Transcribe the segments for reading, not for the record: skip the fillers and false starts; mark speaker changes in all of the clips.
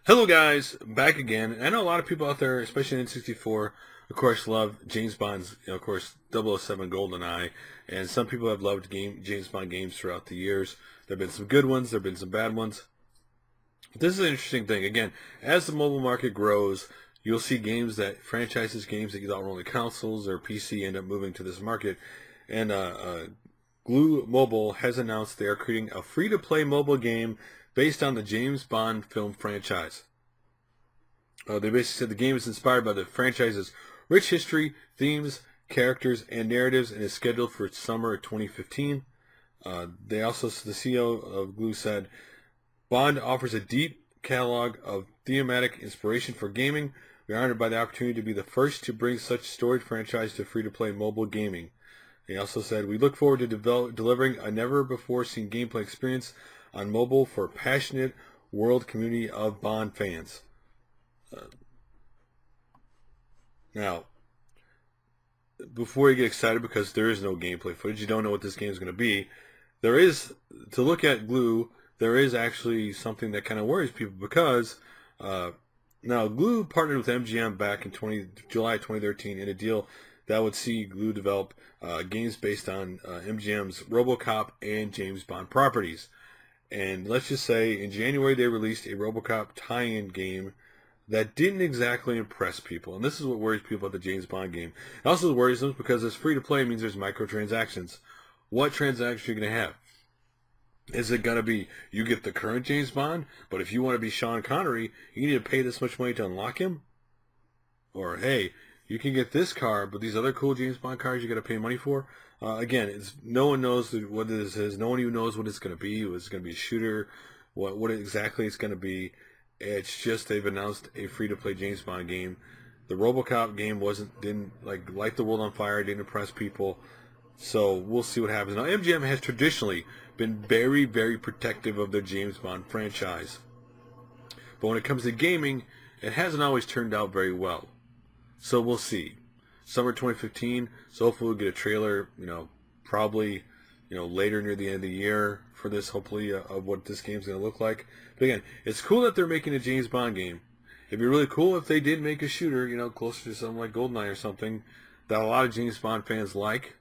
Speaker 1: Hello guys, back again. I know a lot of people out there, especially in N64, of course, love James Bond's, of course, 007 GoldenEye, and some people have loved James Bond games throughout the years. There have been some good ones, there have been some bad ones. But this is an interesting thing. Again, as the mobile market grows, you'll see games franchises games that you thought were only consoles or PC end up moving to this market. And Glu Mobile has announced they are creating a free-to-play mobile game based on the James Bond film franchise. They basically said the game is inspired by the franchise's rich history, themes, characters, and narratives, and is scheduled for summer of 2015. The CEO of Glu said, Bond offers a deep catalog of thematic inspiration for gaming. We are honored by the opportunity to be the first to bring such storied franchise to free-to-play mobile gaming. He also said, we look forward to delivering a never-before-seen gameplay experience on mobile for a passionate world community of Bond fans. Now, before you get excited, because there is no gameplay footage, you don't know what this game is going to be, there is, to look at Glu, there is actually something that kind of worries people, because now Glu partnered with MGM back in July 2013 in a deal that would see Glu develop games based on MGM's RoboCop and James Bond properties. And let's just say in January they released a RoboCop tie-in game that didn't exactly impress people. And this is what worries people about the James Bond game. It also worries them because it's free to play means there's microtransactions. What transactions are you going to have? Is it going to be you get the current James Bond, but if you want to be Sean Connery, you need to pay this much money to unlock him? Or, hey, you can get this car, but these other cool James Bond cars you got to pay money for? Again, no one knows what this is. No one even knows what it's going to be. It's going to be a shooter. What exactly it's going to be. It's just they've announced a free-to-play James Bond game. The RoboCop game didn't light the world on fire. Didn't impress people. So we'll see what happens. Now, MGM has traditionally been very, very protective of their James Bond franchise. But when it comes to gaming, it hasn't always turned out very well. So we'll see. Summer 2015, so hopefully we'll get a trailer, probably, later near the end of the year for this, hopefully, of what this game's going to look like. But again, it's cool that they're making a James Bond game. It'd be really cool if they did make a shooter, closer to something like GoldenEye or something that a lot of James Bond fans like.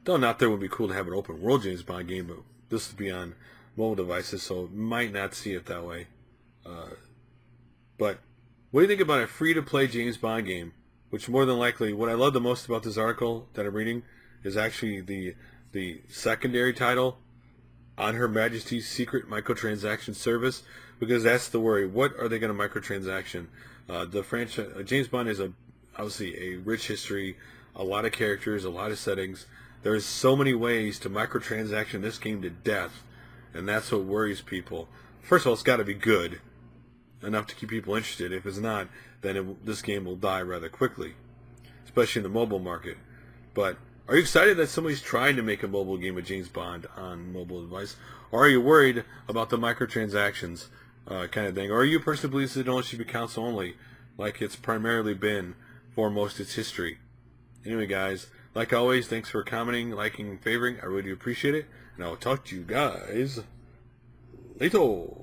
Speaker 1: Though not there would be cool to have an open world James Bond game, but this would be on mobile devices, so might not see it that way. But what do you think about a free-to-play James Bond game? Which more than likely, what I love the most about this article that I'm reading is actually the secondary title, On Her Majesty's Secret Microtransaction Service, because that's the worry. What are they going to microtransaction? The franchise, James Bond is obviously a rich history, a lot of characters, a lot of settings. There's so many ways to microtransaction this game to death, and that's what worries people. First of all, it's got to be good enough to keep people interested. If it's not, then this game will die rather quickly, especially in the mobile market. But are you excited that somebody's trying to make a mobile game of James Bond on mobile device? Or are you worried about the microtransactions kind of thing? Or are you a person who believes it only should be console only, like it's primarily been for most of its history? Anyway, guys, like always, thanks for commenting, liking, and favoring. I really do appreciate it. And I will talk to you guys later.